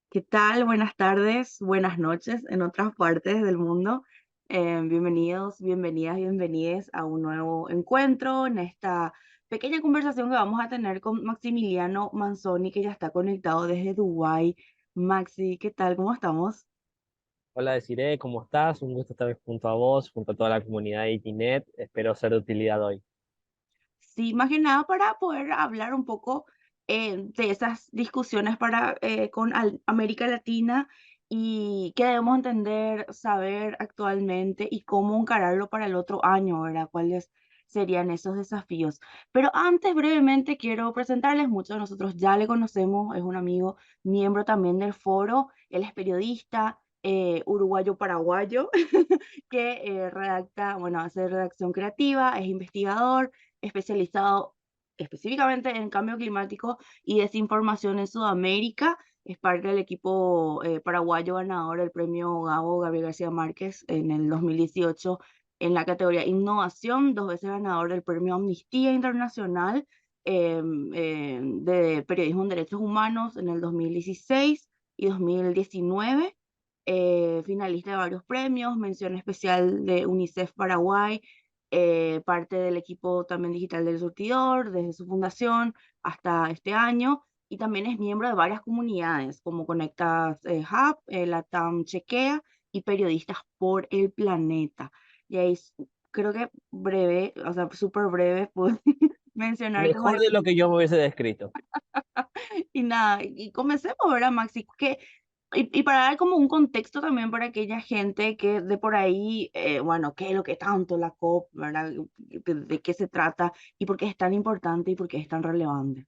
¿Qué tal? Buenas tardes, buenas noches en otras partes del mundo. Bienvenidos, bienvenidas, bienvenides a un nuevo encuentro en esta pequeña conversación que vamos a tener con Maximiliano Manzoni, que ya está conectado desde Dubái. Maxi, ¿qué tal? ¿Cómo estamos? Hola, Desiree, ¿cómo estás? Un gusto estar junto a vos, junto a toda la comunidad de Itinet. Espero ser de utilidad hoy. Sí, más que nada para poder hablar un poco de esas discusiones con América Latina y qué debemos entender, saber actualmente y cómo encararlo para el otro año, ¿verdad? ¿Cuáles serían esos desafíos? Pero antes, brevemente, quiero presentarles, muchos de nosotros ya le conocemos, es un amigo, miembro también del foro, él es periodista. Uruguayo-paraguayo, que redacta, bueno, hace redacción creativa, es investigador, especializado específicamente en cambio climático y desinformación en Sudamérica. Es parte del equipo paraguayo ganador del premio Gabo Gabriel García Márquez en el 2018 en la categoría Innovación, dos veces ganador del premio Amnistía Internacional de Periodismo en Derechos Humanos en el 2016 y 2019. Finalista de varios premios, mención especial de UNICEF Paraguay, parte del equipo también digital del Surtidor, desde su fundación hasta este año, y también es miembro de varias comunidades como Conectas Hub, Latam Chequea y Periodistas por el Planeta. Y ahí creo que breve, o sea, súper breve, pude mencionar como Mejor de lo que yo me hubiese descrito. y nada, y comencemos, ¿verdad, Maxi? Y para dar como un contexto también para aquella gente que de por ahí, bueno, qué es lo que tanto la COP, ¿verdad? De qué se trata y por qué es tan importante y por qué es tan relevante.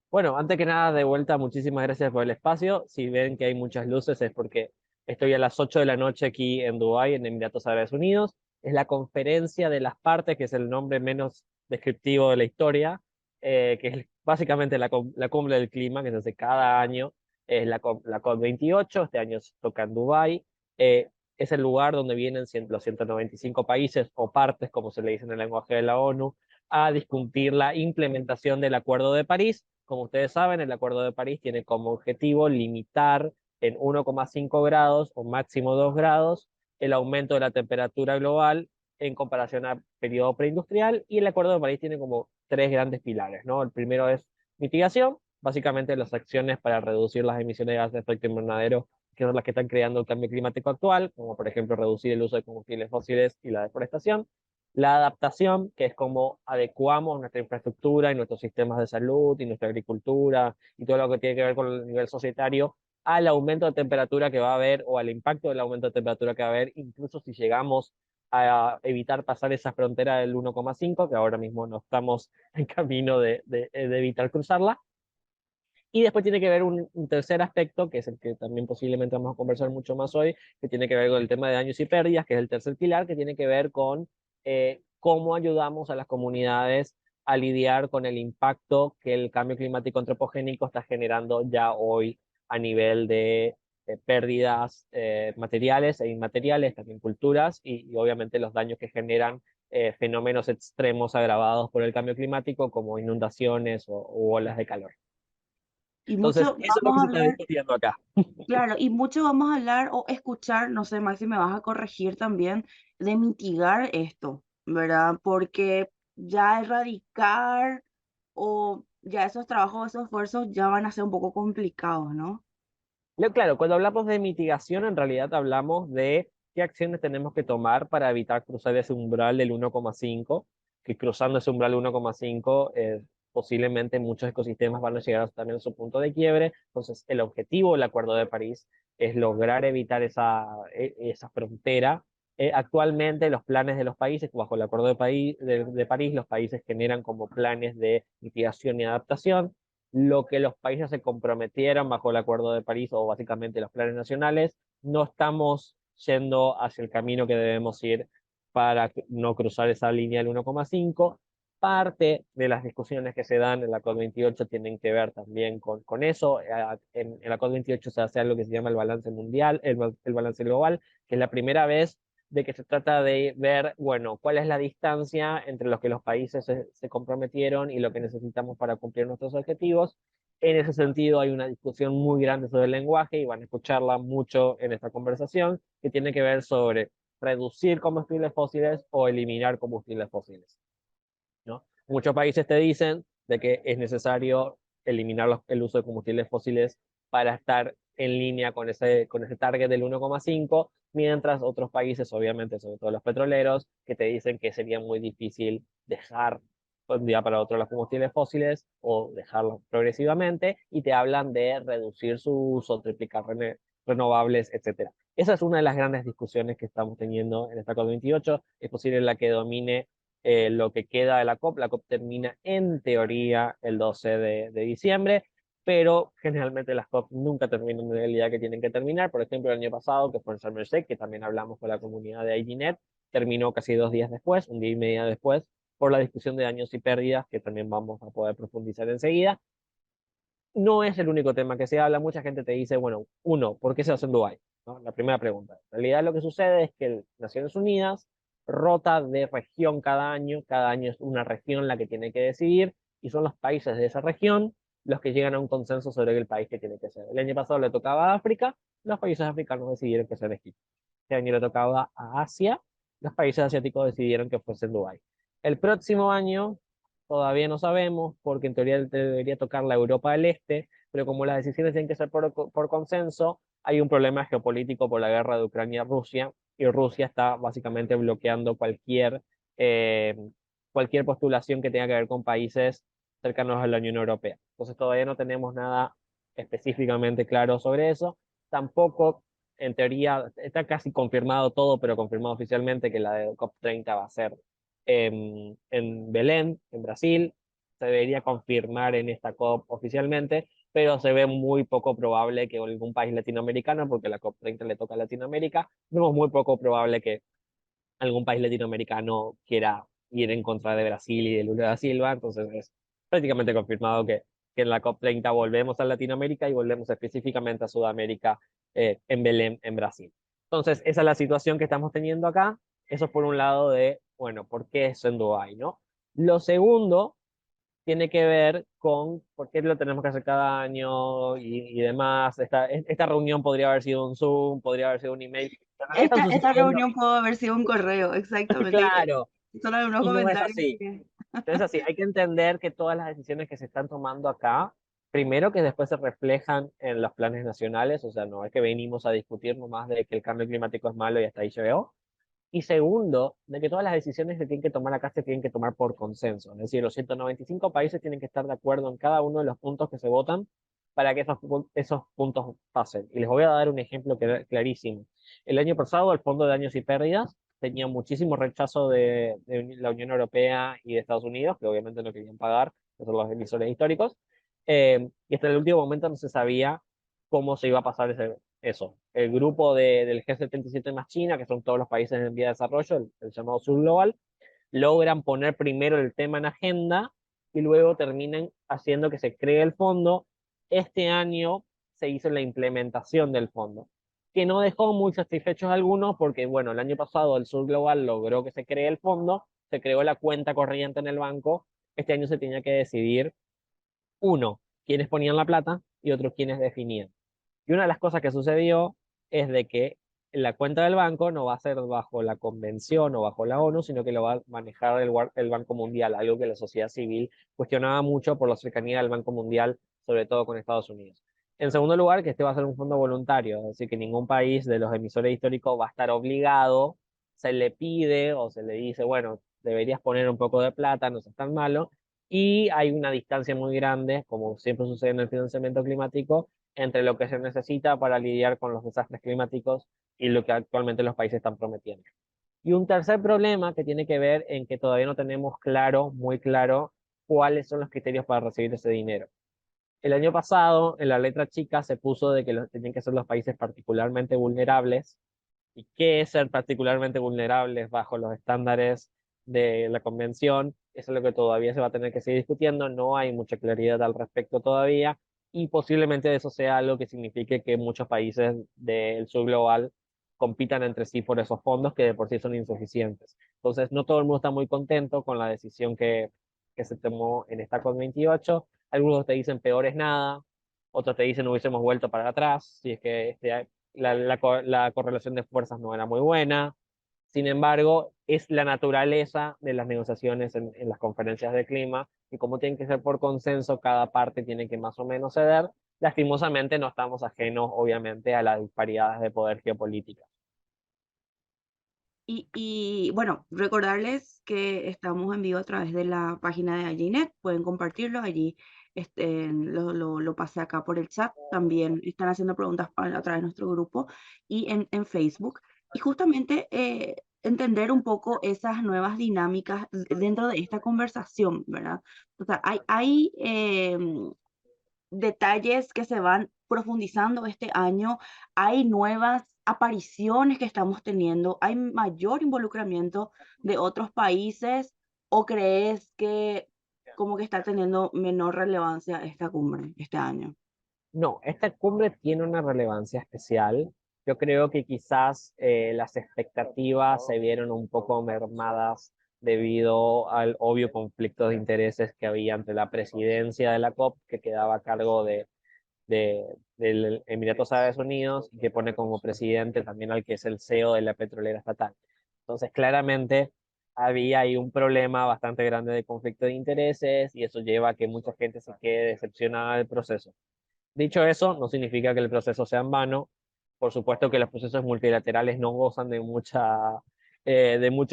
Bueno, antes que nada, de vuelta, muchísimas gracias por el espacio. Si ven que hay muchas luces es porque estoy a las 8 de la noche aquí en Dubái, en Emiratos Árabes Unidos. Es la conferencia de las partes, que es el nombre menos descriptivo de la historia, que es básicamente la cumbre del clima, que se hace cada año. Es la COP28, este año se toca en Dubái. Es el lugar donde vienen los 195 países o partes, como se le dice en el lenguaje de la ONU, a discutir la implementación del Acuerdo de París. Como ustedes saben, el Acuerdo de París tiene como objetivo limitar en 1,5 grados o máximo 2 grados el aumento de la temperatura global en comparación al periodo preindustrial, y el Acuerdo de París tiene como tres grandes pilares, ¿no? El primero es mitigación, básicamente las acciones para reducir las emisiones de gases de efecto invernadero, que son las que están creando el cambio climático actual, como por ejemplo reducir el uso de combustibles fósiles y la deforestación. La adaptación, que es cómo adecuamos nuestra infraestructura y nuestros sistemas de salud y nuestra agricultura y todo lo que tiene que ver con el nivel societario al aumento de temperatura que va a haber o al impacto del aumento de temperatura que va a haber, incluso si llegamos a evitar pasar esa frontera del 1,5, que ahora mismo no estamos en camino de evitar cruzarla. Y después tiene que ver un tercer aspecto, que es el que también posiblemente vamos a conversar mucho más hoy, que tiene que ver con el tema de daños y pérdidas, que es el tercer pilar, que tiene que ver con cómo ayudamos a las comunidades a lidiar con el impacto que el cambio climático antropogénico está generando ya hoy a nivel de pérdidas materiales e inmateriales, también culturas, y obviamente los daños que generan fenómenos extremos agravados por el cambio climático, como inundaciones u olas de calor. Y Entonces, mucho eso es lo vamos que a se está hablar, discutiendo acá. claro, y mucho vamos a hablar o escuchar, no sé, Maxi, me vas a corregir también, de mitigar esto, ¿verdad? Porque ya erradicar o ya esos trabajos, esos esfuerzos ya van a ser un poco complicados, ¿no? Claro, cuando hablamos de mitigación, en realidad hablamos de qué acciones tenemos que tomar para evitar cruzar ese umbral del 1,5, que cruzando ese umbral 1,5, posiblemente muchos ecosistemas van a llegar también a su punto de quiebre. Entonces, el objetivo del Acuerdo de París es lograr evitar esa frontera. Actualmente, los planes de los países, bajo el Acuerdo de París, los países generan como planes de mitigación y adaptación. Lo que los países se comprometieron bajo el Acuerdo de París, o básicamente los planes nacionales, no estamos yendo hacia el camino que debemos ir para no cruzar esa línea del 1,5. Parte de las discusiones que se dan en la COP28 tienen que ver también con eso. En la COP28 se hace algo que se llama el balance mundial, el balance global, que es la primera vez de que se trata de ver, bueno, cuál es la distancia entre lo que los países se comprometieron y lo que necesitamos para cumplir nuestros objetivos. En ese sentido, hay una discusión muy grande sobre el lenguaje y van a escucharla mucho en esta conversación, que tiene que ver sobre reducir combustibles fósiles o eliminar combustibles fósiles, ¿no? Muchos países te dicen de que es necesario eliminar el uso de combustibles fósiles para estar en línea con ese target del 1,5, mientras otros países, obviamente, sobre todo los petroleros, que te dicen que sería muy difícil dejar de un día para otro los combustibles fósiles o dejarlos progresivamente, y te hablan de reducir su uso, triplicar renovables, etcétera. Esa es una de las grandes discusiones que estamos teniendo en esta COP28. Es posible la que domine lo que queda de la COP. La COP termina en teoría el 12 de diciembre, pero generalmente las COP nunca terminan en el día que tienen que terminar. Por ejemplo, el año pasado, que fue en Sharm el Sheikh, que también hablamos con la comunidad de IGNet, terminó casi 2 días después, un día y medio después, por la discusión de daños y pérdidas, que también vamos a poder profundizar enseguida. No es el único tema que se habla. Mucha gente te dice, bueno, uno, ¿por qué se hace en Dubái? ¿No? La primera pregunta. En realidad lo que sucede es que Naciones Unidas rota de región cada año es una región la que tiene que decidir, y son los países de esa región los que llegan a un consenso sobre el país que tiene que ser. El año pasado le tocaba a África, los países africanos decidieron que sea Egipto. Este año le tocaba a Asia, los países asiáticos decidieron que fuese en Dubái. El próximo año todavía no sabemos, porque en teoría debería tocar la Europa del Este, pero como las decisiones tienen que ser por consenso, hay un problema geopolítico por la guerra de Ucrania-Rusia, y Rusia está básicamente bloqueando eh, cualquier postulación que tenga que ver con países cercanos a la Unión Europea. Entonces todavía no tenemos nada específicamente claro sobre eso. Tampoco, en teoría, está casi confirmado todo, pero confirmado oficialmente que la de COP30 va a ser en Belén, en Brasil. Se debería confirmar en esta COP oficialmente, pero se ve muy poco probable que algún país latinoamericano, porque la COP30 le toca a Latinoamérica, vemos muy poco probable que algún país latinoamericano quiera ir en contra de Brasil y de Lula da Silva. Entonces es prácticamente confirmado que en la COP30 volvemos a Latinoamérica y volvemos específicamente a Sudamérica, en Belén, en Brasil. Entonces esa es la situación que estamos teniendo acá. Eso es por un lado de, bueno, ¿por qué eso en Dubái, no? Lo segundo tiene que ver con por qué lo tenemos que hacer cada año y demás. Esta reunión podría haber sido un Zoom, podría haber sido un email. ¿Qué está Esta sucediendo? reunión pudo haber sido un correo, exactamente. Claro, Son algunos y no es comentarios así. que... No es así. Hay que entender que todas las decisiones que se están tomando acá, primero que después se reflejan en los planes nacionales, o sea, no es que venimos a discutir nomás de que el cambio climático es malo y hasta ahí llegó. Y segundo, de que todas las decisiones que tienen que tomar acá se tienen que tomar por consenso. Es decir, los 195 países tienen que estar de acuerdo en cada uno de los puntos que se votan para que esos puntos pasen. Y les voy a dar un ejemplo clarísimo. El año pasado, el Fondo de Daños y Pérdidas tenía muchísimo rechazo de la Unión Europea y de Estados Unidos, que obviamente no querían pagar, que son los emisores históricos. Y hasta el último momento no se sabía cómo se iba a pasar eso. El grupo del G77 más China, que son todos los países en vía de desarrollo, el llamado Sur Global, logran poner primero el tema en agenda y luego terminan haciendo que se cree el fondo. Este año se hizo la implementación del fondo, que no dejó muy satisfechos a algunos, porque bueno, el año pasado el Sur Global logró que se cree el fondo, se creó la cuenta corriente en el banco. Este año se tenía que decidir, uno, quiénes ponían la plata, y otro, quiénes definían. Y una de las cosas que sucedió es de que la cuenta del banco no va a ser bajo la convención o bajo la ONU, sino que lo va a manejar el Banco Mundial, algo que la sociedad civil cuestionaba mucho por la cercanía del Banco Mundial, sobre todo con Estados Unidos. En segundo lugar, que este va a ser un fondo voluntario, es decir, que ningún país de los emisores históricos va a estar obligado, se le pide o se le dice, bueno, deberías poner un poco de plata, no es tan malo, y hay una distancia muy grande, como siempre sucede en el financiamiento climático, entre lo que se necesita para lidiar con los desastres climáticos y lo que actualmente los países están prometiendo. Y un tercer problema que tiene que ver en que todavía no tenemos claro, muy claro, cuáles son los criterios para recibir ese dinero. El año pasado, en la letra chica, se puso de que tenían que ser los países particularmente vulnerables. ¿Y qué es ser particularmente vulnerables bajo los estándares de la convención? Eso es lo que todavía se va a tener que seguir discutiendo. No hay mucha claridad al respecto todavía, y posiblemente eso sea algo que signifique que muchos países del sur global compitan entre sí por esos fondos que de por sí son insuficientes. Entonces, no todo el mundo está muy contento con la decisión que se tomó en esta COP28. Algunos te dicen peor es nada, otros te dicen hubiésemos vuelto para atrás, si es que la correlación de fuerzas no era muy buena. Sin embargo, es la naturaleza de las negociaciones en las conferencias de clima, y como tienen que ser por consenso, cada parte tiene que más o menos ceder. Lastimosamente no estamos ajenos, obviamente, a las disparidades de poder geopolítica. Bueno, recordarles que estamos en vivo a través de la página de Allinet, pueden compartirlo allí, lo pasé acá por el chat, también están haciendo preguntas a través de nuestro grupo y en Facebook. Y justamente entender un poco esas nuevas dinámicas dentro de esta conversación, ¿verdad? O sea, hay detalles que se van profundizando este año, hay nuevas apariciones que estamos teniendo, hay mayor involucramiento de otros países, ¿o crees que como que está teniendo menor relevancia esta cumbre este año? No, esta cumbre tiene una relevancia especial. Yo creo que quizás las expectativas se vieron un poco mermadas debido al obvio conflicto de intereses que había entre la presidencia de la COP, que quedaba a cargo del Emiratos Árabes Unidos, y que pone como presidente también al que es el CEO de la petrolera estatal. Entonces, claramente había ahí un problema bastante grande de conflicto de intereses, y eso lleva a que mucha gente se quede decepcionada del proceso. Dicho eso, no significa que el proceso sea en vano. Por supuesto que los procesos multilaterales no gozan de mucho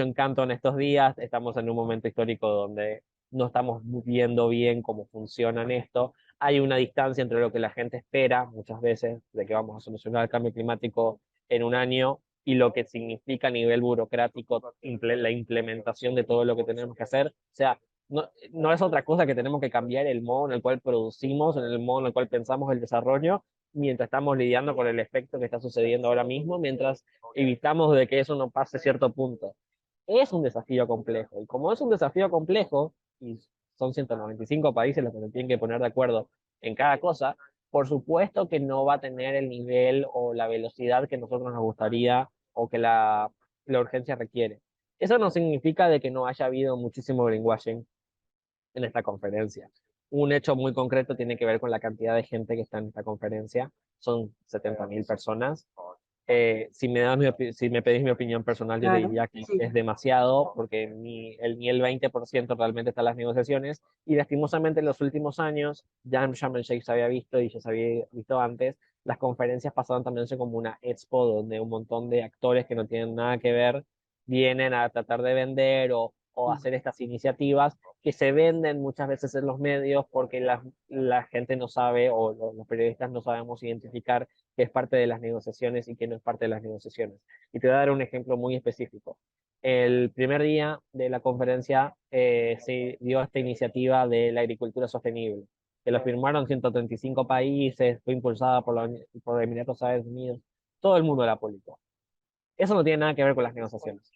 encanto en estos días. Estamos en un momento histórico donde no estamos viendo bien cómo funcionan esto. Hay una distancia entre lo que la gente espera muchas veces de que vamos a solucionar el cambio climático en un año, y lo que significa a nivel burocrático la implementación de todo lo que tenemos que hacer. O sea, no es otra cosa que tenemos que cambiar el modo en el cual producimos, en el modo en el cual pensamos el desarrollo, mientras estamos lidiando con el efecto que está sucediendo ahora mismo, mientras evitamos de que eso no pase cierto punto. Es un desafío complejo, y como es un desafío complejo, y son 195 países los que se tienen que poner de acuerdo en cada cosa, por supuesto que no va a tener el nivel o la velocidad que nosotros nos gustaría, o que la urgencia requiere. Eso no significa de que no haya habido muchísimo greenwashing en esta conferencia. Un hecho muy concreto tiene que ver con la cantidad de gente que está en esta conferencia. Son 70.000 personas. Si me pedís mi opinión personal, yo te Claro, diría que sí. es demasiado, porque ni el 20% realmente está en las negociaciones, y lastimosamente en los últimos años, ya en Sharm el Sheikh se había visto, y ya se había visto antes, las conferencias pasaron también a ser como una expo donde un montón de actores que no tienen nada que ver vienen a tratar de vender o Mm. hacer estas iniciativas que se venden muchas veces en los medios, porque la gente no sabe, o los periodistas no sabemos identificar qué es parte de las negociaciones y qué no es parte de las negociaciones. Y te voy a dar un ejemplo muy específico. El primer día de la conferencia se dio esta iniciativa de la agricultura sostenible, que lo firmaron 135 países, fue impulsada por Emiratos Árabes Unidos, todo el mundo la publicó. Eso no tiene nada que ver con las negociaciones.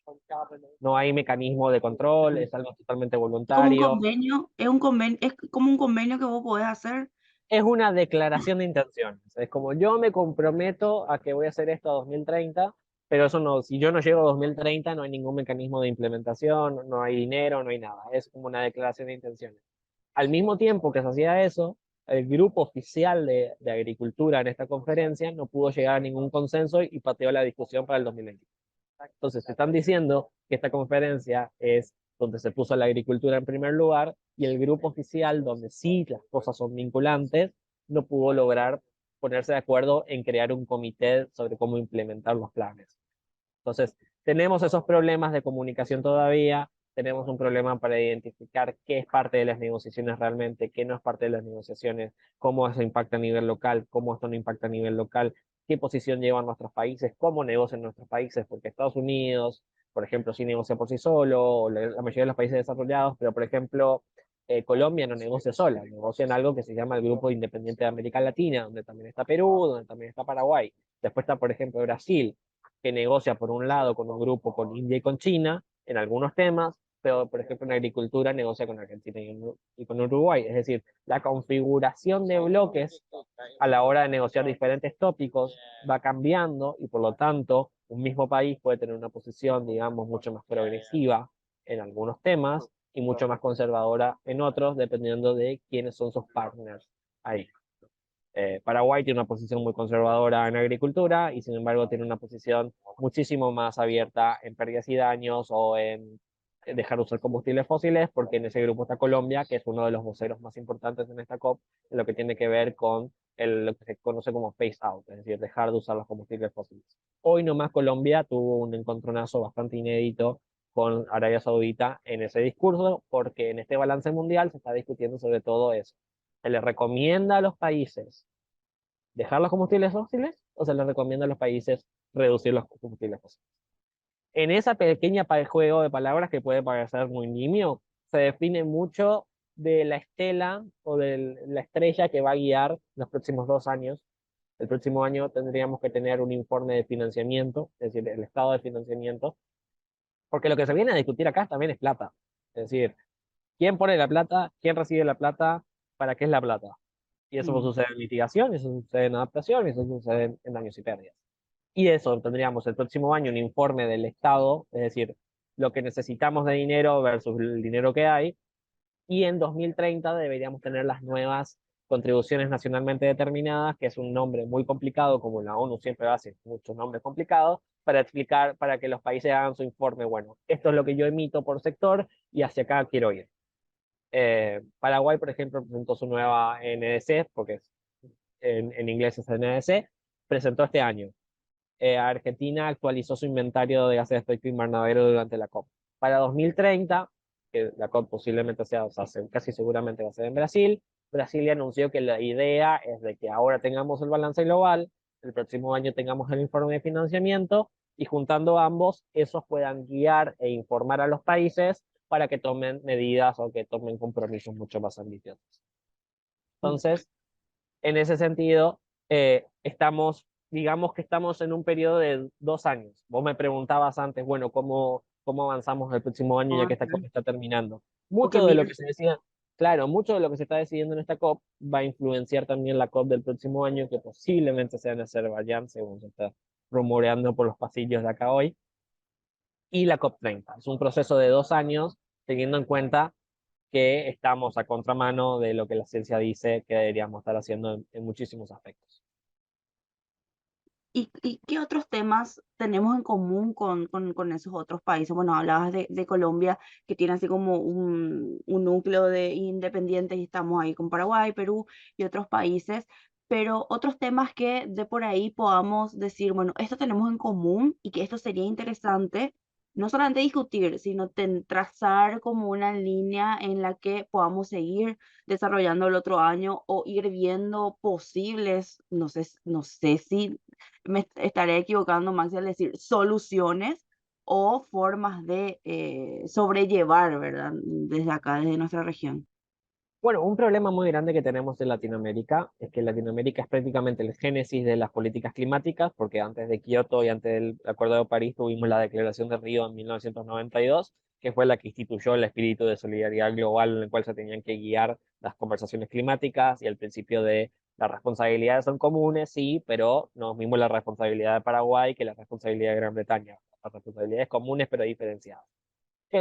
No hay mecanismo de control, Mm. es algo totalmente Es como un voluntario. convenio, es como un convenio que vos podés hacer. Es una declaración de intenciones. Es como yo me comprometo a que voy a hacer esto a 2030, pero eso no, si yo no llego a 2030, no hay ningún mecanismo de implementación, no hay dinero, no hay nada. Es como una declaración de intenciones. Al mismo tiempo que se hacía eso, el grupo oficial de agricultura en esta conferencia no pudo llegar a ningún consenso y pateó la discusión para el 2020. Entonces, te están diciendo que esta conferencia es donde se puso la agricultura en primer lugar, y el grupo oficial, donde sí las cosas son vinculantes, no pudo lograr ponerse de acuerdo en crear un comité sobre cómo implementar los planes. Entonces, tenemos esos problemas de comunicación todavía, tenemos un problema para identificar qué es parte de las negociaciones realmente, qué no es parte de las negociaciones, cómo eso impacta a nivel local, cómo esto no impacta a nivel local, qué posición llevan nuestros países, cómo negocian nuestros países, porque Estados Unidos, por ejemplo, sí negocia por sí solo, o la mayoría de los países desarrollados, pero por ejemplo, Colombia no negocia sola, negocia en algo que se llama el Grupo Independiente de América Latina, donde también está Perú, donde también está Paraguay. Después está, por ejemplo, Brasil, que negocia por un lado con un grupo con India y con China en algunos temas, pero por ejemplo en agricultura negocia con Argentina y con Uruguay. Es decir, la configuración de bloques a la hora de negociar diferentes tópicos va cambiando, y por lo tanto un mismo país puede tener una posición, digamos, mucho más progresiva en algunos temas, y mucho más conservadora en otros, dependiendo de quiénes son sus partners ahí. Paraguay tiene una posición muy conservadora en agricultura y sin embargo tiene una posición muchísimo más abierta en pérdidas y daños o en dejar de usar combustibles fósiles, porque en ese grupo está Colombia, que es uno de los voceros más importantes en esta COP, en lo que tiene que ver con lo que se conoce como phase out, es decir, dejar de usar los combustibles fósiles. Hoy nomás Colombia tuvo un encontronazo bastante inédito con Arabia Saudita en ese discurso, porque en este balance mundial se está discutiendo sobre todo eso. Se le recomienda a los países dejar los combustibles fósiles o se les recomienda a los países reducir los combustibles fósiles. En esa pequeña juego de palabras que puede parecer muy nimio, se define mucho de la estela o de la estrella que va a guiar los próximos 2 años. El próximo año tendríamos que tener un informe de financiamiento, es decir, el estado de financiamiento, porque lo que se viene a discutir acá también es plata. Es decir, ¿quién pone la plata? ¿Quién recibe la plata? ¿Para qué es la plata? Y eso Mm. sucede en mitigación, eso sucede en adaptación, y eso sucede en daños y pérdidas. Y eso tendríamos el próximo año un informe del Estado, es decir, lo que necesitamos de dinero versus el dinero que hay, y en 2030 deberíamos tener las nuevas contribuciones nacionalmente determinadas, que es un nombre muy complicado, como la ONU siempre hace muchos nombres complicados, para explicar, para que los países hagan su informe, bueno, esto es lo que yo emito por sector y hacia acá quiero ir. Paraguay, por ejemplo, presentó su nueva NDC, porque en inglés es NDC, presentó este año. Argentina actualizó su inventario de gases de efecto invernadero durante la COP. Para 2030, que la COP posiblemente sea, o sea, casi seguramente va a ser en Brasil, Brasil anunció que la idea es de que ahora tengamos el balance global, el próximo año tengamos el informe de financiamiento y juntando ambos, esos puedan guiar e informar a los países para que tomen medidas o que tomen compromisos mucho más ambiciosos. Entonces, en ese sentido, digamos que estamos en un periodo de 2 años. Vos me preguntabas antes, bueno, ¿cómo avanzamos el próximo año ya que esta COP Avanzar. está terminando? O que Mucho de lo mira, que se decía, claro, mucho de lo que se está decidiendo en esta COP va a influenciar también la COP del próximo año, que posiblemente sea en Azerbaiyán, según se está rumoreando por los pasillos de acá hoy, y la COP 30. Es un proceso de 2 años, teniendo en cuenta que estamos a contramano de lo que la ciencia dice que deberíamos estar haciendo en muchísimos aspectos. ¿y qué otros temas tenemos en común con esos otros países? Bueno, hablabas de Colombia, que tiene así como un núcleo de independientes y estamos ahí con Paraguay, Perú y otros países, pero otros temas que de por ahí podamos decir, bueno, esto tenemos en común y que esto sería interesante, no solamente discutir, sino trazar como una línea en la que podamos seguir desarrollando el otro año o ir viendo posibles, no sé si me estaré equivocando, Maxi, al decir soluciones o formas de sobrellevar, ¿verdad? Desde acá, desde nuestra región. Bueno, un problema muy grande que tenemos en Latinoamérica es que Latinoamérica es prácticamente el génesis de las políticas climáticas, porque antes de Kioto y antes del Acuerdo de París tuvimos la Declaración de Río en 1992, que fue la que instituyó el espíritu de solidaridad global en el cual se tenían que guiar las conversaciones climáticas y el principio de las responsabilidades son comunes, sí, pero no mismo la responsabilidad de Paraguay que la responsabilidad de Gran Bretaña. Las responsabilidades comunes pero diferenciadas.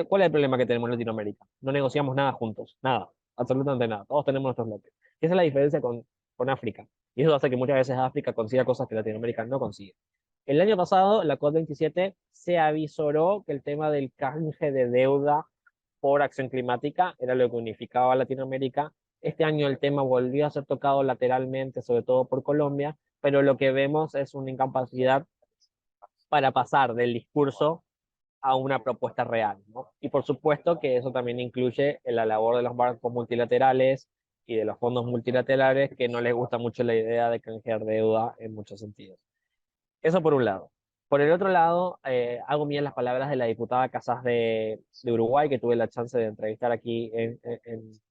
¿Cuál es el problema que tenemos en Latinoamérica? No negociamos nada juntos, nada, absolutamente nada. Todos tenemos nuestros bloques. Esa es la diferencia con África. Y eso hace que muchas veces África consiga cosas que Latinoamérica no consigue. El año pasado, la COP27 se avisoró que el tema del canje de deuda por acción climática era lo que unificaba a Latinoamérica. Este año el tema volvió a ser tocado lateralmente, sobre todo por Colombia, pero lo que vemos es una incapacidad para pasar del discurso a una propuesta real, ¿no? Y por supuesto que eso también incluye la labor de los bancos multilaterales y de los fondos multilaterales que no les gusta mucho la idea de canjear deuda en muchos sentidos. Eso por un lado. Por el otro lado, hago mías las palabras de la diputada Casas de Uruguay, que tuve la chance de entrevistar aquí en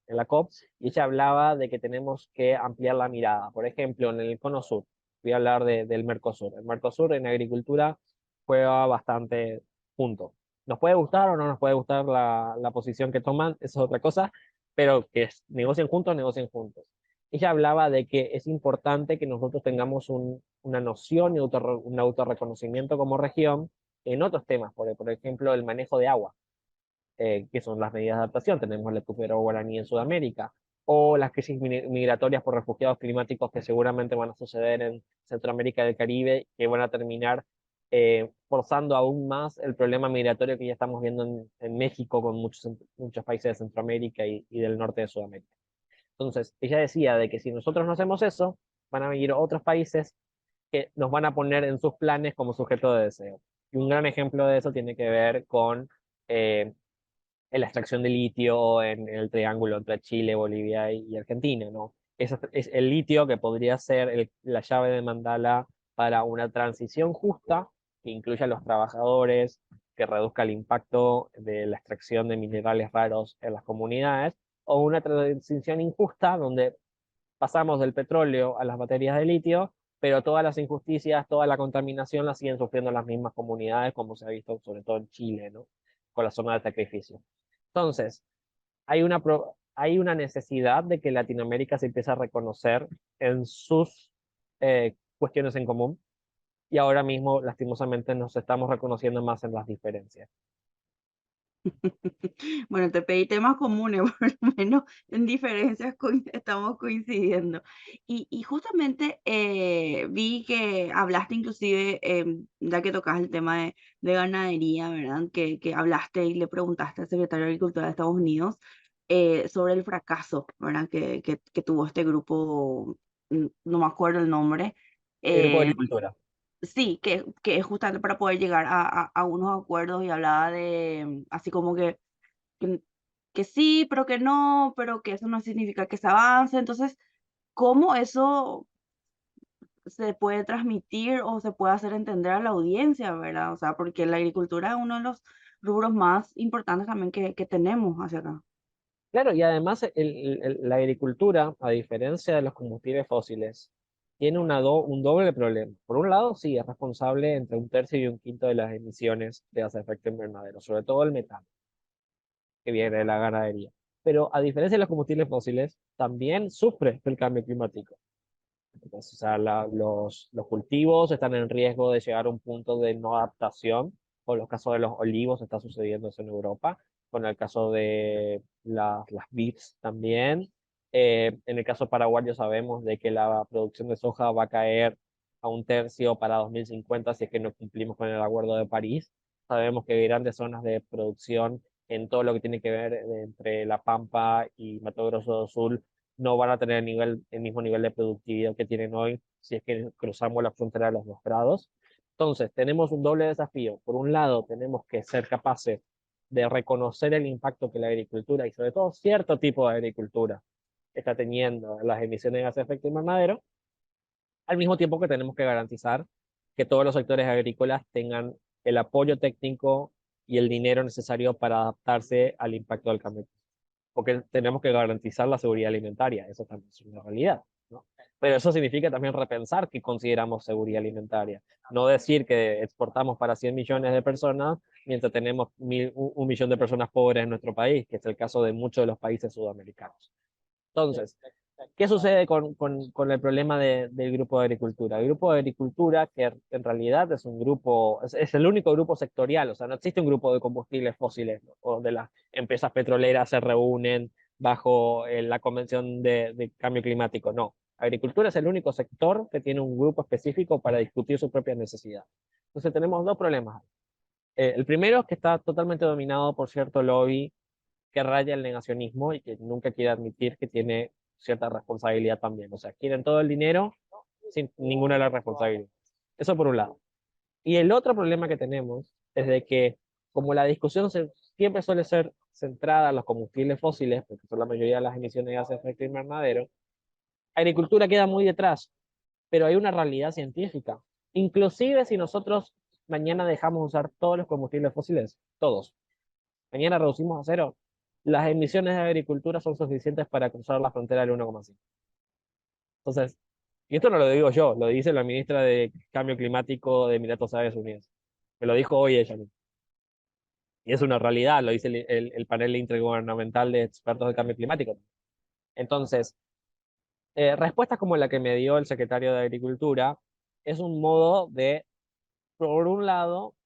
la COP, y ella hablaba de que tenemos que ampliar la mirada. Por ejemplo, en el Cono Sur, voy a hablar del Mercosur. El Mercosur en agricultura juega bastante junto. Nos puede gustar o no nos puede gustar la posición que toman, eso es otra cosa, pero que negocien juntos, negocien juntos. Ella hablaba de que es importante que nosotros tengamos una noción y un autorreconocimiento como región en otros temas, por ejemplo, el manejo de agua. que son las medidas de adaptación. Tenemos el recupero guaraní en Sudamérica, o las crisis migratorias por refugiados climáticos que seguramente van a suceder en Centroamérica y el Caribe, que van a terminar forzando aún más el problema migratorio que ya estamos viendo en México con muchos países de Centroamérica y del norte de Sudamérica. Entonces, ella decía de que si nosotros no hacemos eso, van a venir otros países que nos van a poner en sus planes como sujeto de deseo. Y un gran ejemplo de eso tiene que ver con eh, la extracción de litio en el triángulo entre Chile, Bolivia y Argentina, ¿no? Es el litio que podría ser la llave de mandala para una transición justa que incluya a los trabajadores, que reduzca el impacto de la extracción de minerales raros en las comunidades, o una transición injusta donde pasamos del petróleo a las baterías de litio, pero todas las injusticias, toda la contaminación la siguen sufriendo las mismas comunidades, como se ha visto sobre todo en Chile, ¿no? Con la zona de sacrificio. Entonces, hay una necesidad de que Latinoamérica se empiece a reconocer en sus cuestiones en común, y ahora mismo, lastimosamente, nos estamos reconociendo más en las diferencias. Bueno, te pedí temas comunes, por lo menos en diferencias estamos coincidiendo. Y justamente vi que hablaste inclusive, ya que tocas el tema de ganadería, ¿verdad? Que hablaste y le preguntaste al secretario de Agricultura de Estados Unidos sobre el fracaso, ¿verdad? Que tuvo este grupo, no me acuerdo el nombre. El grupo de eh, agricultura. Sí, que es justamente para poder llegar a unos acuerdos y hablaba de, así como que, que sí, pero que no, pero que eso no significa que se avance. Entonces, ¿cómo eso se puede transmitir o se puede hacer entender a la audiencia, verdad? O sea, porque la agricultura es uno de los rubros más importantes también que tenemos hacia acá. Claro, y además la agricultura, a diferencia de los combustibles fósiles, tiene un doble problema. Por un lado, sí, es responsable entre un tercio y un quinto de las emisiones de gases de efecto invernadero, sobre todo el metano, que viene de la ganadería. Pero a diferencia de los combustibles fósiles, también sufre el cambio climático. Entonces, o sea, los cultivos están en riesgo de llegar a un punto de no adaptación. Con los casos de los olivos está sucediendo eso en Europa, con el caso de las vides también. En el caso paraguayo sabemos de que la producción de soja va a caer a un tercio para 2050 si es que no cumplimos con el Acuerdo de París. Sabemos que hay grandes zonas de producción en todo lo que tiene que ver entre La Pampa y Mato Grosso do Sul no van a tener el mismo nivel de productividad que tienen hoy si es que cruzamos la frontera de los 2 grados. Entonces, tenemos un doble desafío. Por un lado, tenemos que ser capaces de reconocer el impacto que la agricultura y sobre todo cierto tipo de agricultura está teniendo en las emisiones de gases de efecto invernadero, al mismo tiempo que tenemos que garantizar que todos los sectores agrícolas tengan el apoyo técnico y el dinero necesario para adaptarse al impacto del cambio, porque tenemos que garantizar la seguridad alimentaria, eso también es una realidad, ¿no? Pero eso significa también repensar qué consideramos seguridad alimentaria. No decir que exportamos para 100 millones de personas mientras tenemos 1 millón de personas pobres en nuestro país, que es el caso de muchos de los países sudamericanos. Entonces, ¿qué sucede con el problema del grupo de agricultura? El grupo de agricultura, que en realidad es un grupo, es el único grupo sectorial, o sea, no existe un grupo de combustibles fósiles, ¿no? O de las empresas petroleras se reúnen bajo la Convención de Cambio Climático, no. Agricultura es el único sector que tiene un grupo específico para discutir sus propias necesidades. Entonces tenemos dos problemas. El primero es que está totalmente dominado por cierto lobby que raya el negacionismo y que nunca quiere admitir que tiene cierta responsabilidad también. O sea, quieren todo el dinero sin ninguna de las responsabilidades. Eso por un lado. Y el otro problema que tenemos es de que como la discusión siempre suele ser centrada en los combustibles fósiles, porque son la mayoría de las emisiones de gases de efecto invernadero, agricultura queda muy detrás, pero hay una realidad científica. Inclusive si nosotros mañana dejamos de usar todos los combustibles fósiles, todos, mañana reducimos a cero, las emisiones de agricultura son suficientes para cruzar la frontera del 1,5. Entonces, y esto no lo digo yo, lo dice la ministra de Cambio Climático de Emiratos Árabes Unidos. Me lo dijo hoy ella. Y es una realidad, lo dice el panel intergubernamental de expertos de cambio climático. Entonces, respuestas como la que me dio el secretario de Agricultura es un modo de, por un lado,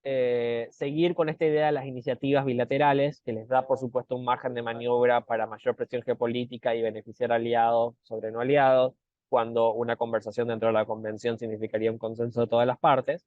seguir con esta idea de las iniciativas bilaterales, que les da, por supuesto, un margen de maniobra para mayor presión geopolítica y beneficiar aliados sobre no aliados, cuando una conversación dentro de la convención significaría un consenso de todas las partes.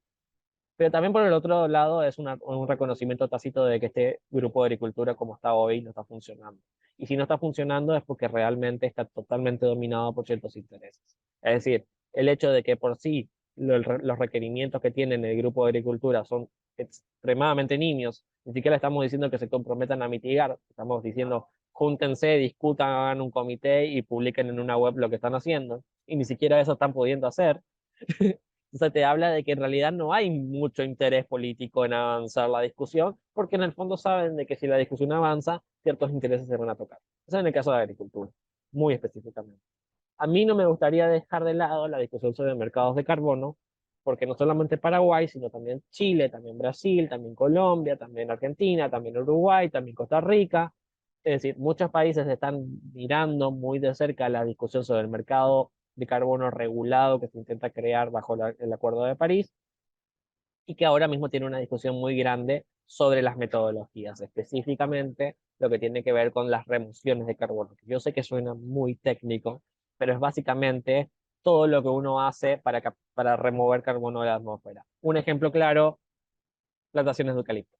Pero también por el otro lado es un reconocimiento tácito de que este grupo de agricultura como está hoy no está funcionando. Y si no está funcionando es porque realmente está totalmente dominado por ciertos intereses. Es decir, el hecho de que por sí los requerimientos que tienen el grupo de agricultura son extremadamente nimios, ni siquiera estamos diciendo que se comprometan a mitigar, estamos diciendo júntense, discutan, hagan un comité y publiquen en una web lo que están haciendo, y ni siquiera eso están pudiendo hacer. Entonces te habla de que en realidad no hay mucho interés político en avanzar la discusión, porque en el fondo saben de que si la discusión avanza, ciertos intereses se van a tocar. Eso en el caso de la agricultura, muy específicamente. A mí no me gustaría dejar de lado la discusión sobre mercados de carbono, porque no solamente Paraguay, sino también Chile, también Brasil, también Colombia, también Argentina, también Uruguay, también Costa Rica. Es decir, muchos países están mirando muy de cerca la discusión sobre el mercado de carbono regulado que se intenta crear bajo el Acuerdo de París y que ahora mismo tiene una discusión muy grande sobre las metodologías, específicamente lo que tiene que ver con las remociones de carbono. Yo sé que suena muy técnico, pero es básicamente todo lo que uno hace para remover carbono de la atmósfera. Un ejemplo claro, plantaciones de eucalipto.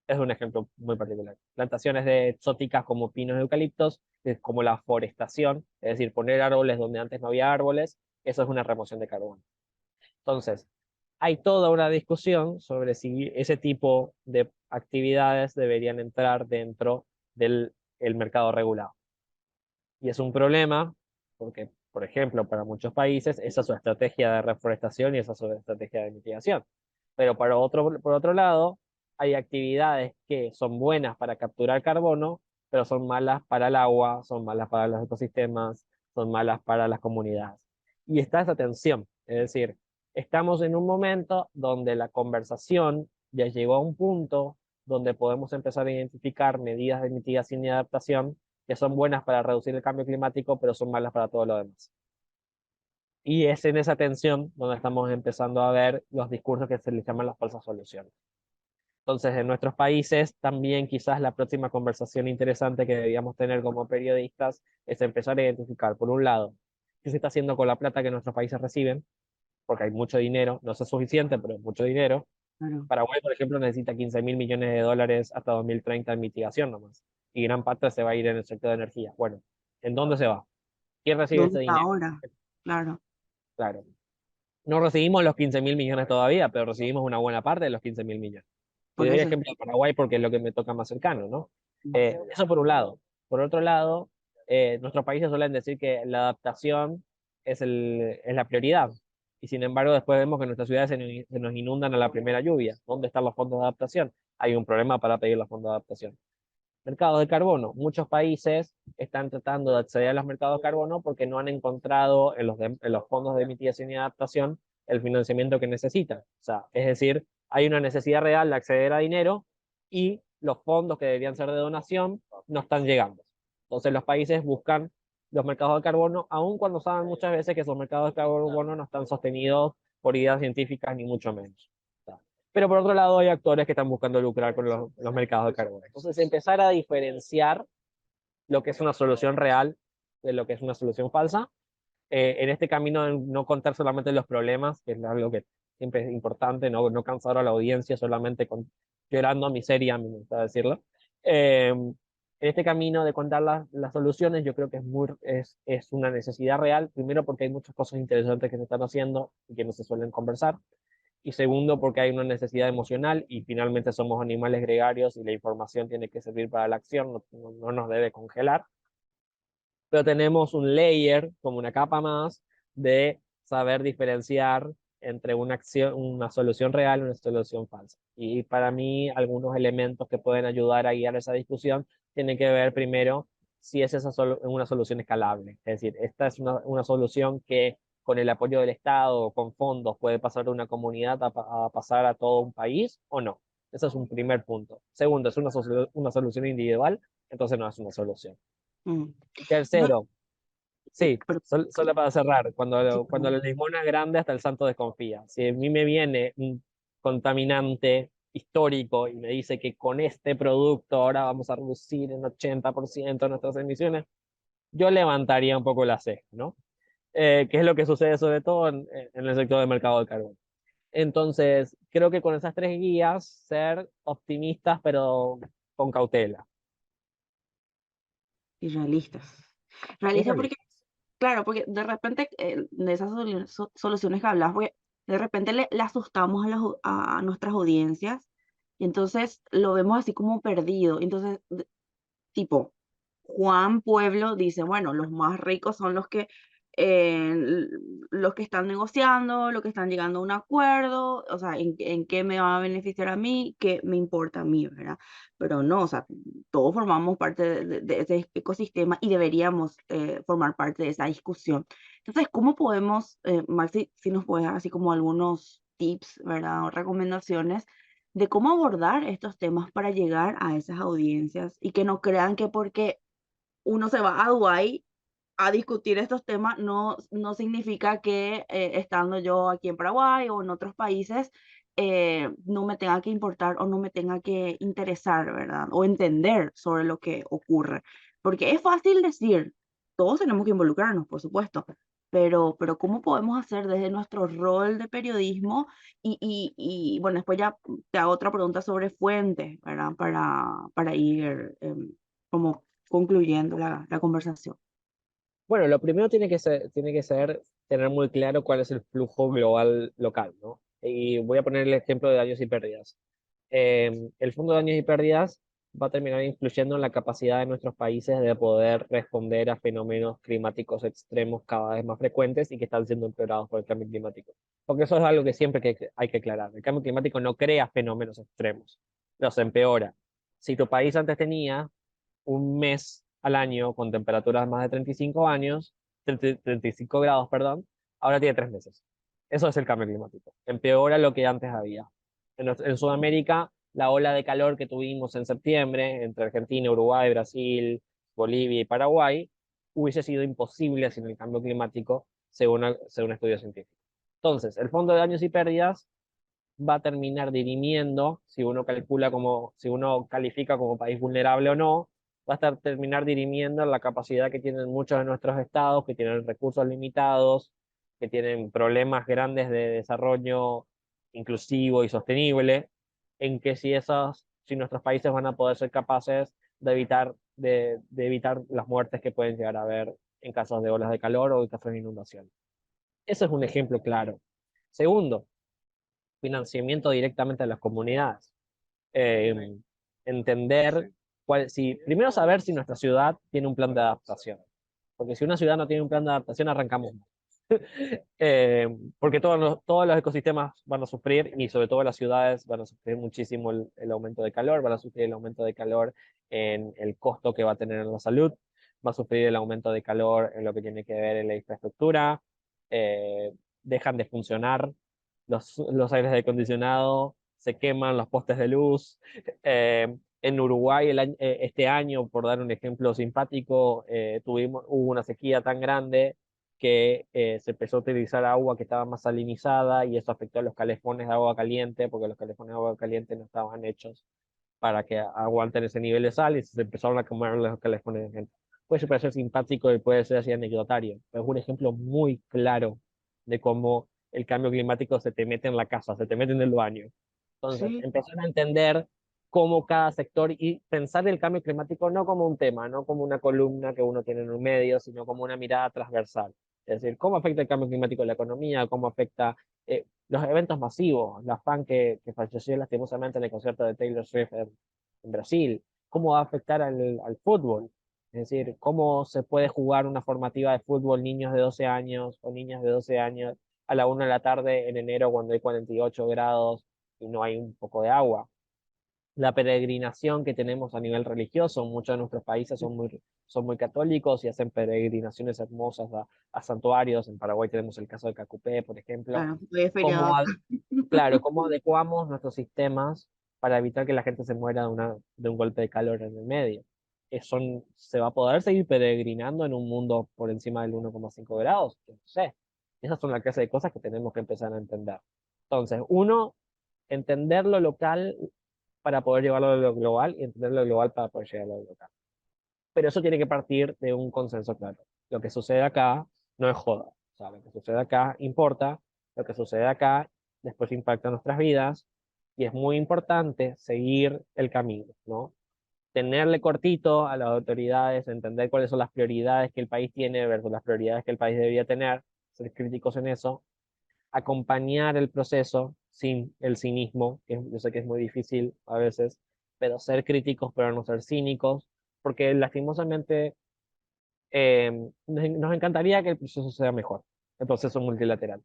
Es un ejemplo muy particular. Plantaciones de exóticas como pinos y eucaliptos, como la forestación, es decir, poner árboles donde antes no había árboles, eso es una remoción de carbono. Entonces, hay toda una discusión sobre si ese tipo de actividades deberían entrar dentro del el mercado regulado. Y es un problema porque, por ejemplo, para muchos países esa es su estrategia de reforestación y esa es su estrategia de mitigación. Pero por otro lado, hay actividades que son buenas para capturar carbono, pero son malas para el agua, son malas para los ecosistemas, son malas para las comunidades. Y está esa tensión, es decir, estamos en un momento donde la conversación ya llegó a un punto donde podemos empezar a identificar medidas de mitigación y adaptación que son buenas para reducir el cambio climático, pero son malas para todo lo demás. Y es en esa tensión donde estamos empezando a ver los discursos que se les llaman las falsas soluciones. Entonces, en nuestros países también quizás la próxima conversación interesante que deberíamos tener como periodistas es empezar a identificar, por un lado, qué se está haciendo con la plata que nuestros países reciben, porque hay mucho dinero, no es suficiente, pero es mucho dinero. Claro. Paraguay, por ejemplo, necesita 15 mil millones de dólares hasta 2030 en mitigación nomás, y gran parte se va a ir en el sector de energía. Bueno, ¿en dónde se va? ¿Quién recibe ¿Dónde ese está dinero? ahora? Claro, Claro. No recibimos los 15 mil millones todavía, pero recibimos una buena parte de los 15 mil millones. Te por doy el eso. ejemplo de Paraguay porque es lo que me toca más cercano, ¿no? Eso por un lado. Por otro lado, nuestros países suelen decir que la adaptación es la prioridad. Y sin embargo, después vemos que nuestras ciudades se nos inundan a la primera lluvia. ¿Dónde están los fondos de adaptación? Hay un problema para pedir los fondos de adaptación. Mercado de carbono. Muchos países están tratando de acceder a los mercados de carbono porque no han encontrado en los fondos de mitigación y adaptación el financiamiento que necesitan. O sea, es decir, hay una necesidad real de acceder a dinero y los fondos que deberían ser de donación no están llegando. Entonces los países buscan los mercados de carbono, aun cuando saben muchas veces que esos mercados de carbono no están sostenidos por ideas científicas ni mucho menos. Pero por otro lado hay actores que están buscando lucrar con los mercados de carbono. Entonces empezar a diferenciar lo que es una solución real de lo que es una solución falsa. En este camino de no contar solamente los problemas, que es algo que siempre es importante, no cansar a la audiencia solamente llorando a miseria, me gusta decirlo. En este camino de contar las soluciones, yo creo que es una necesidad real, primero porque hay muchas cosas interesantes que se están haciendo y que no se suelen conversar, y segundo porque hay una necesidad emocional y finalmente somos animales gregarios y la información tiene que servir para la acción, no nos debe congelar, pero tenemos un layer, como una capa más, de saber diferenciar entre una acción, una solución real y una solución falsa. Y para mí, algunos elementos que pueden ayudar a guiar esa discusión tienen que ver primero si es una solución escalable. Es decir, esta es una solución que con el apoyo del Estado o con fondos puede pasar de una comunidad a pasar a todo un país o no. Ese es un primer punto. Segundo, es una solución individual, entonces no es una solución. Mm. Y No, tercero, sí, pero, solo para cerrar, sí, cuando la limona es grande hasta el santo desconfía. Si a mí me viene un contaminante histórico y me dice que con este producto ahora vamos a reducir en 80% nuestras emisiones, yo levantaría un poco la ceja, ¿no? Que es lo que sucede sobre todo en el sector del mercado del carbón. Entonces, creo que con esas tres guías, ser optimistas, pero con cautela. Y realistas. Y Realistas porque, realistas. claro, porque de repente de esas soluciones que hablas, porque de repente le asustamos a nuestras audiencias y entonces lo vemos así como perdido. Entonces, tipo, Juan Pueblo dice, bueno, los más ricos son los que están negociando, los que están llegando a un acuerdo, o sea, en qué me va a beneficiar a mí, qué me importa a mí, ¿verdad? Pero no, o sea, todos formamos parte de ese ecosistema y deberíamos formar parte de esa discusión. Entonces, ¿cómo podemos, Maxi, si nos puedes dar así como algunos tips, ¿verdad? O recomendaciones de cómo abordar estos temas para llegar a esas audiencias y que no crean que porque uno se va a Dubái a discutir estos temas, no significa que estando yo aquí en Paraguay o en otros países, no me tenga que importar o no me tenga que interesar, ¿verdad? O entender sobre lo que ocurre. Porque es fácil decir, todos tenemos que involucrarnos, por supuesto, pero ¿cómo podemos hacer desde nuestro rol de periodismo? Bueno, después ya te hago otra pregunta sobre fuentes, ¿verdad? Para ir como concluyendo la conversación. Bueno, lo primero tiene que ser tener muy claro cuál es el flujo global local, ¿no? Y voy a poner el ejemplo de daños y pérdidas. El Fondo de Daños y Pérdidas va a terminar influyendo en la capacidad de nuestros países de poder responder a fenómenos climáticos extremos cada vez más frecuentes y que están siendo empeorados por el cambio climático. Porque eso es algo que siempre hay que aclarar. El cambio climático no crea fenómenos extremos, los empeora. Si tu país antes tenía un mes al año con temperaturas más de 35 años, 35 grados, perdón, ahora tiene 3 meses. Eso es el cambio climático. Empeora lo que antes había. En Sudamérica, la ola de calor que tuvimos en septiembre entre Argentina, Uruguay, Brasil, Bolivia y Paraguay hubiese sido imposible sin el cambio climático, según estudios científicos. Entonces, el Fondo de Daños y Pérdidas va a terminar dirimiendo, si uno califica como país vulnerable o no, va a terminar dirimiendo la capacidad que tienen muchos de nuestros estados, que tienen recursos limitados, que tienen problemas grandes de desarrollo inclusivo y sostenible, en que si nuestros países van a poder ser capaces de evitar las muertes que pueden llegar a haber en casos de olas de calor o en casos de inundación. Eso es un ejemplo claro. Segundo, financiamiento directamente a las comunidades. Eh, Entender primero saber si nuestra ciudad tiene un plan de adaptación. Porque si una ciudad no tiene un plan de adaptación, arrancamos mal. Porque todos los ecosistemas van a sufrir y sobre todo las ciudades van a sufrir muchísimo el aumento de calor, van a sufrir el aumento de calor en el costo que va a tener en la salud, va a sufrir el aumento de calor en lo que tiene que ver en la infraestructura, eh, dejan de funcionar los aires acondicionados, se queman los postes de luz. En Uruguay este año, por dar un ejemplo simpático, hubo una sequía tan grande que se empezó a utilizar agua que estaba más salinizada y eso afectó a los calefones de agua caliente porque los calefones de agua caliente no estaban hechos para que aguanten ese nivel de sal y se empezaron a quemar los calefones de gente. Puede parecer simpático y puede ser así anecdotario, pero es un ejemplo muy claro de cómo el cambio climático se te mete en la casa, se te mete en el baño. Entonces, Sí, empezar a entender cómo cada sector y pensar el cambio climático no como un tema, no como una columna que uno tiene en un medio, sino como una mirada transversal. Es decir, cómo afecta el cambio climático a la economía, cómo afecta los eventos masivos, la fan que falleció lastimosamente en el concierto de Taylor Swift en Brasil, cómo va a afectar al fútbol. Es decir, cómo se puede jugar una formativa de fútbol niños de 12 años o niñas de 12 años a la 1 de la tarde en enero cuando hay 48 grados y no hay un poco de agua. La peregrinación que tenemos a nivel religioso, muchos de nuestros países son muy católicos y hacen peregrinaciones hermosas a santuarios. En Paraguay tenemos el caso de Cacupé, por ejemplo. claro, hoy es feriado ¿Cómo, acá. claro, cómo adecuamos nuestros sistemas para evitar que la gente se muera de un golpe de calor en el medio? ¿Se va a poder seguir peregrinando en un mundo por encima del 1,5 grados? Yo no sé. Esas son la clase de cosas que tenemos que empezar a entender. Entonces, uno, entender lo local para poder llevarlo a lo global y entender lo global para poder llevarlo a lo local. Pero eso tiene que partir de un consenso claro. Lo que sucede acá no es joda. O sea, lo que sucede acá importa, lo que sucede acá después impacta nuestras vidas y es muy importante seguir el camino, ¿no? Tenerle cortito a las autoridades, entender cuáles son las prioridades que el país tiene versus las prioridades que el país debería tener, ser críticos en eso, acompañar el proceso sin el cinismo, que yo sé que es muy difícil a veces, pero ser críticos, pero no ser cínicos, porque lastimosamente nos encantaría que el proceso sea mejor, el proceso multilateral,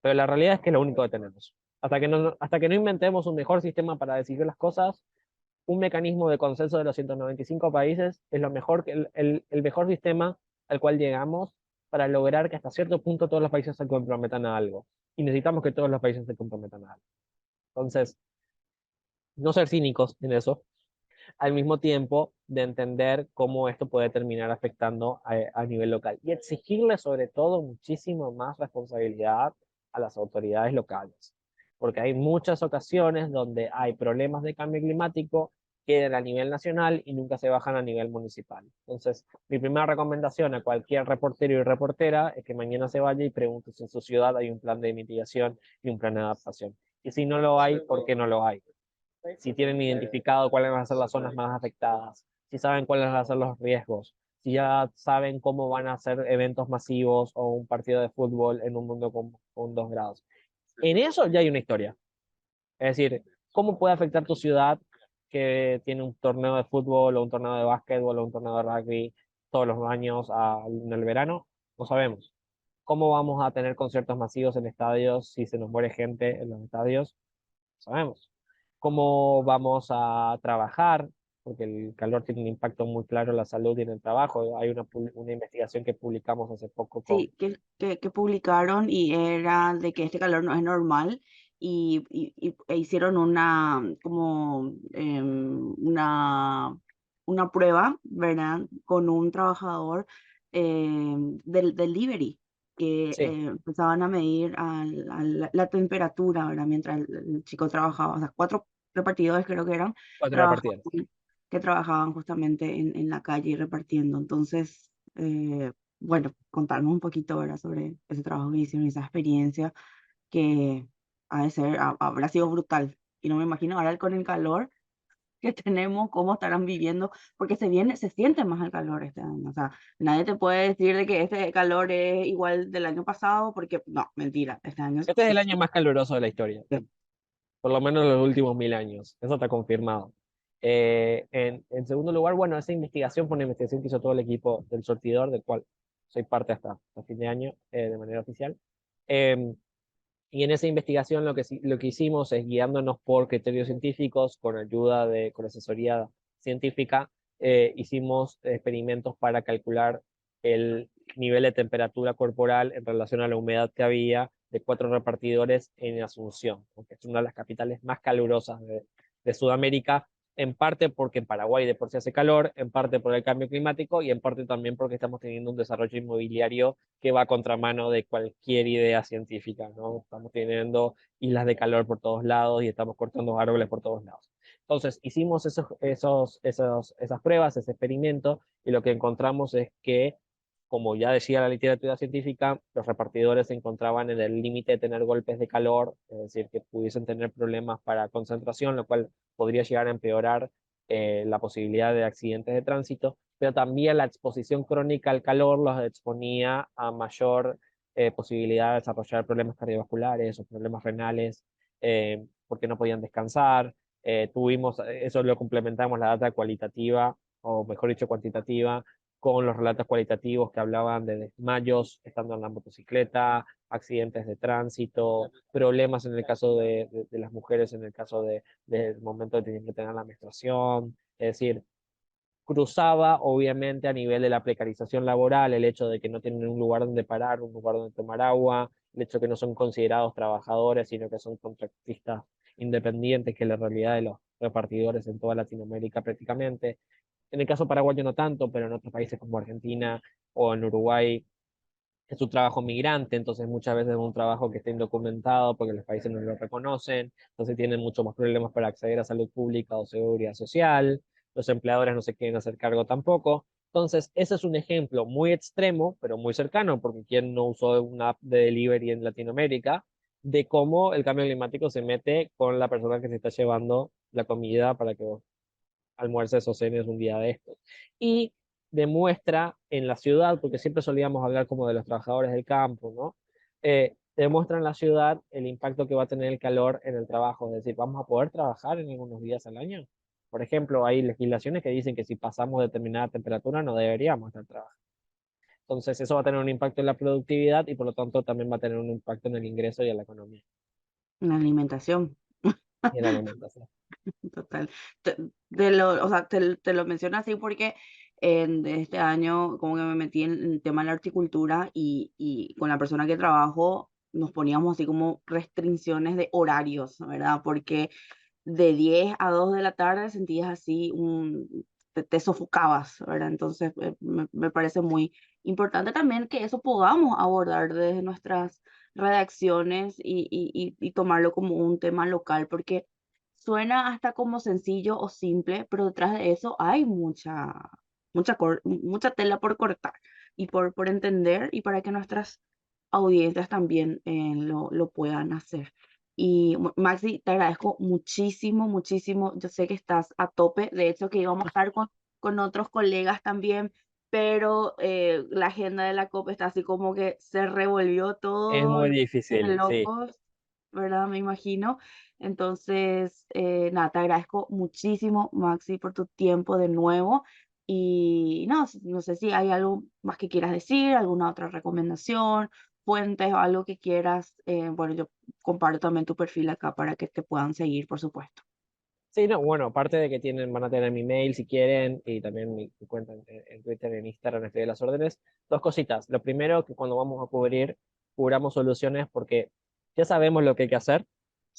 pero la realidad es que es lo único que tenemos. Hasta que no inventemos un mejor sistema para decidir las cosas, un mecanismo de consenso de los 195 países es lo mejor, el mejor sistema al cual llegamos para lograr que hasta cierto punto todos los países se comprometan a algo. Y necesitamos que todos los países se comprometan a algo. Entonces, no ser cínicos en eso, al mismo tiempo de entender cómo esto puede terminar afectando a nivel local. Y exigirle sobre todo muchísimo más responsabilidad a las autoridades locales. Porque hay muchas ocasiones donde hay problemas de cambio climático quedan a nivel nacional y nunca se bajan a nivel municipal. Entonces, mi primera recomendación a cualquier reportero y reportera es que mañana se vaya y pregunte si en su ciudad hay un plan de mitigación y un plan de adaptación. Y si no lo hay, ¿por qué no lo hay? Si tienen identificado cuáles van a ser las zonas más afectadas, si saben cuáles van a ser los riesgos, si ya saben cómo van a ser eventos masivos o un partido de fútbol en un mundo con 2 grados. En eso ya hay una historia. Es decir, ¿cómo puede afectar tu ciudad que tiene un torneo de fútbol o un torneo de básquetbol o un torneo de rugby todos los años en el verano? No sabemos. ¿Cómo vamos a tener conciertos masivos en estadios si se nos muere gente en los estadios? Sabemos. ¿Cómo vamos a trabajar? Porque el calor tiene un impacto muy claro en la salud y en el trabajo. Hay una investigación que publicamos hace poco con... Sí, que publicaron y era de que este calor no es normal e hicieron como una prueba, ¿verdad? Con un trabajador del delivery que Sí, empezaban a medir la temperatura, ¿verdad? Mientras el chico trabajaba, o sea, 4 repartidores creo que eran, cuatro trabajaban, repartidas. que trabajaban justamente en la calle repartiendo. Entonces, bueno, contarnos un poquito, ¿verdad? Sobre ese trabajo que hicieron, esa experiencia que habrá sido brutal. Y no me imagino ahora con el calor que tenemos, cómo estarán viviendo, porque se siente más el calor este año. O sea, nadie te puede decir de que este calor es igual del año pasado, porque no, mentira, este año Este es se el año más caluroso de la historia, por lo menos en los últimos 1000 años. Eso está confirmado. En segundo lugar, bueno, esa investigación fue una investigación que hizo todo el equipo del sortidor, del cual soy parte hasta fin de año de manera oficial. Eh, y en esa investigación lo que hicimos es guiándonos por criterios científicos, con asesoría científica, hicimos experimentos para calcular el nivel de temperatura corporal en relación a la humedad que había de 4 repartidores en Asunción, que es una de las capitales más calurosas de Sudamérica, en parte porque en Paraguay de por sí hace calor, en parte por el cambio climático y en parte también porque estamos teniendo un desarrollo inmobiliario que va a contramano de cualquier idea científica, ¿no? Estamos teniendo islas de calor por todos lados y estamos cortando árboles por todos lados. Entonces, hicimos esas pruebas, ese experimento, y lo que encontramos es que, como ya decía la literatura científica, los repartidores se encontraban en el límite de tener golpes de calor, es decir, que pudiesen tener problemas para concentración, lo cual podría llegar a empeorar la posibilidad de accidentes de tránsito, pero también la exposición crónica al calor los exponía a mayor posibilidad de desarrollar problemas cardiovasculares o problemas renales, porque no podían descansar. Eso lo complementamos la data cualitativa, o mejor dicho, cuantitativa, con los relatos cualitativos que hablaban de desmayos estando en la motocicleta, accidentes de tránsito, problemas en el caso de las mujeres, en el caso del momento de tener que tener la menstruación, es decir, cruzaba obviamente a nivel de la precarización laboral, el hecho de que no tienen un lugar donde parar, un lugar donde tomar agua, el hecho de que no son considerados trabajadores, sino que son contratistas independientes, que es la realidad de los repartidores en toda Latinoamérica prácticamente. En el caso paraguayo no tanto, pero en otros países como Argentina o en Uruguay es un trabajo migrante, entonces muchas veces es un trabajo que está indocumentado porque los países no lo reconocen, entonces tienen mucho más problemas para acceder a salud pública o seguridad social, los empleadores no se quieren hacer cargo tampoco. Entonces, ese es un ejemplo muy extremo, pero muy cercano, porque quien no usó una app de delivery en Latinoamérica, de cómo el cambio climático se mete con la persona que se está llevando la comida para que vos almuerces o cenes un día de estos. Y demuestra en la ciudad, porque siempre solíamos hablar como de los trabajadores del campo, ¿no? Demuestra en la ciudad el impacto que va a tener el calor en el trabajo, es decir, vamos a poder trabajar en algunos días al año. Por ejemplo, hay legislaciones que dicen que si pasamos determinada temperatura no deberíamos estar trabajando. Entonces, eso va a tener un impacto en la productividad y por lo tanto también va a tener un impacto en el ingreso y en la economía La alimentación. y en la alimentación. Total. O sea, te lo menciono así porque de este año como que me metí en el tema de la horticultura y con la persona que trabajo nos poníamos así como restricciones de horarios, ¿verdad? Porque de 10 a 2 de la tarde sentías así te sofocabas, ¿verdad? Entonces me parece muy importante también que eso podamos abordar desde nuestras redacciones y tomarlo como un tema local, porque suena hasta como sencillo o simple, pero detrás de eso hay mucha tela por cortar y por entender y para que nuestras audiencias también lo puedan hacer. Y Maxi, te agradezco muchísimo, muchísimo. Yo sé que estás a tope. De hecho, que íbamos a estar con otros colegas también, pero la agenda de la COP está así como que se revolvió Es todo muy de difícil, sí. locos, ¿verdad? Me imagino. Entonces, nada, te agradezco muchísimo, Maxi, por tu tiempo de nuevo. Y no, no sé si hay algo más que quieras decir, alguna otra recomendación, fuentes o algo que quieras. Bueno, yo comparto también tu perfil acá para que te puedan seguir, por supuesto. Sí, no, bueno, aparte de que van a tener mi mail si quieren y también mi cuenta en Twitter, en Instagram, estoy de las órdenes. Dos cositas. Lo primero, que cuando vamos a cubrir, cubramos soluciones porque ya sabemos lo que hay que hacer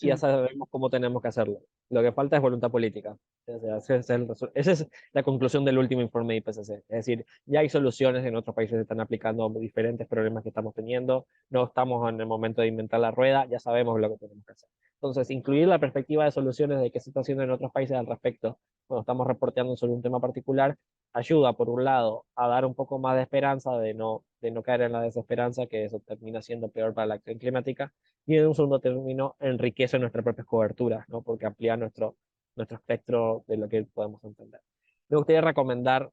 y ya Sí. sabemos cómo tenemos que hacerlo. Lo que falta es voluntad política. O sea, esa es la conclusión del último informe de IPCC. Es decir, ya hay soluciones en otros países que están aplicando diferentes problemas que estamos teniendo. No estamos en el momento de inventar la rueda, ya sabemos lo que tenemos que hacer. Entonces, incluir la perspectiva de soluciones de qué se está haciendo en otros países al respecto, cuando estamos reporteando sobre un tema particular, ayuda, por un lado, a dar un poco más de esperanza, de no caer en la desesperanza, que eso termina siendo peor para la acción climática, y en un segundo término, enriquece nuestras propias coberturas, ¿no? Porque amplía nuestro espectro de lo que podemos entender. Me gustaría recomendar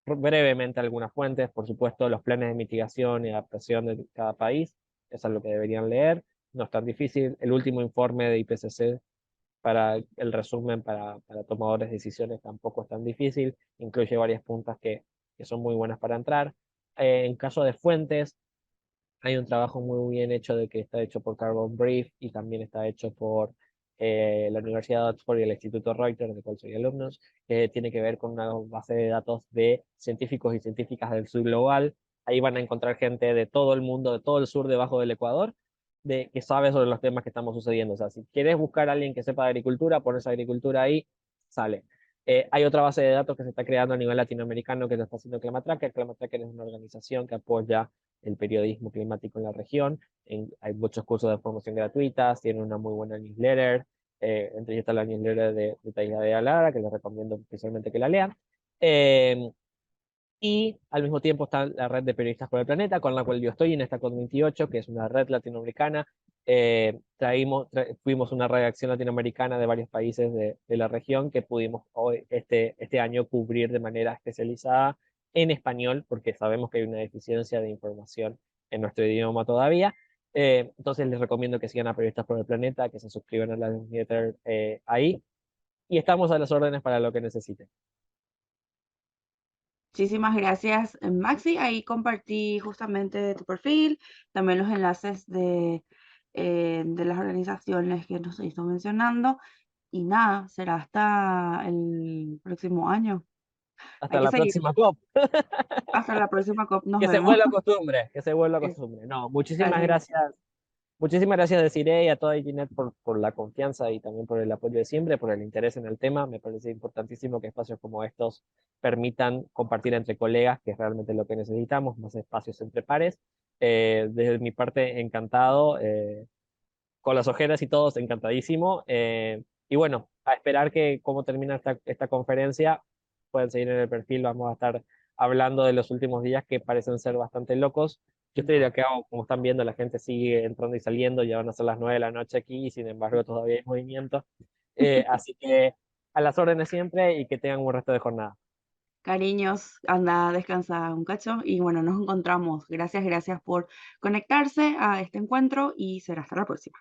brevemente algunas fuentes, por supuesto, los planes de mitigación y adaptación de cada país, eso es lo que deberían leer, no es tan difícil. El último informe de IPCC para el resumen para tomadores de decisiones tampoco es tan difícil, incluye varias puntas que son muy buenas para entrar. En caso de fuentes, hay un trabajo muy bien hecho de que está hecho por Carbon Brief y también está hecho por la Universidad de Oxford y el Instituto Reuters, de cual soy alumno, que tiene que ver con una base de datos de científicos y científicas del sur global. Ahí van a encontrar gente de todo el mundo, de todo el sur debajo del Ecuador, que sabe sobre los temas que estamos sucediendo. O sea, si quieres buscar a alguien que sepa de agricultura, pones agricultura ahí, sale. Hay otra base de datos que se está creando a nivel latinoamericano que lo está haciendo Climatracker. Climatracker es una organización que apoya el periodismo climático en la región. Hay muchos cursos de formación gratuitas, tienen una muy buena newsletter, entre ellas está la newsletter de Taila de Alara, que les recomiendo especialmente que la lean. Eh, y al mismo tiempo está la red de periodistas por el planeta, con la cual yo estoy en esta COP28, que es una red latinoamericana. Fuimos una redacción latinoamericana de varios países de la región que pudimos hoy, este año cubrir de manera especializada en español, porque sabemos que hay una deficiencia de información en nuestro idioma todavía. Entonces les recomiendo que sigan a Periodistas por el Planeta, que se suscriban a la newsletter ahí, y estamos a las órdenes para lo que necesiten. Muchísimas gracias, Maxi. Ahí compartí justamente tu perfil, también los enlaces de las organizaciones que nos hizo mencionando. Y nada, será hasta el próximo año. Hay Hasta que la seguir. próxima COP. Hasta la próxima COP. Nos Que se vemos. vuelva costumbre, que se vuelva Es- costumbre. No, Dale. muchísimas gracias Desiree y a toda Ginette por la confianza y también por el apoyo de siempre, por el interés en el tema. Me parece importantísimo que espacios como estos permitan compartir entre colegas, que es realmente lo que necesitamos, más espacios entre pares. Desde mi parte, encantado. Con las ojeras y todos, encantadísimo. Y bueno, a esperar que cómo termina esta conferencia. Pueden seguir en el perfil, vamos a estar hablando de los últimos días que parecen ser bastante locos. Yo estoy de acá, como están viendo, la gente sigue entrando y saliendo, ya van a ser las 9 de la noche aquí y sin embargo todavía hay movimiento. Así que a las órdenes siempre y que tengan un buen resto de jornada. Cariños, anda a descansar un cacho y bueno, nos encontramos. Gracias, gracias por conectarse a este encuentro y será hasta la próxima.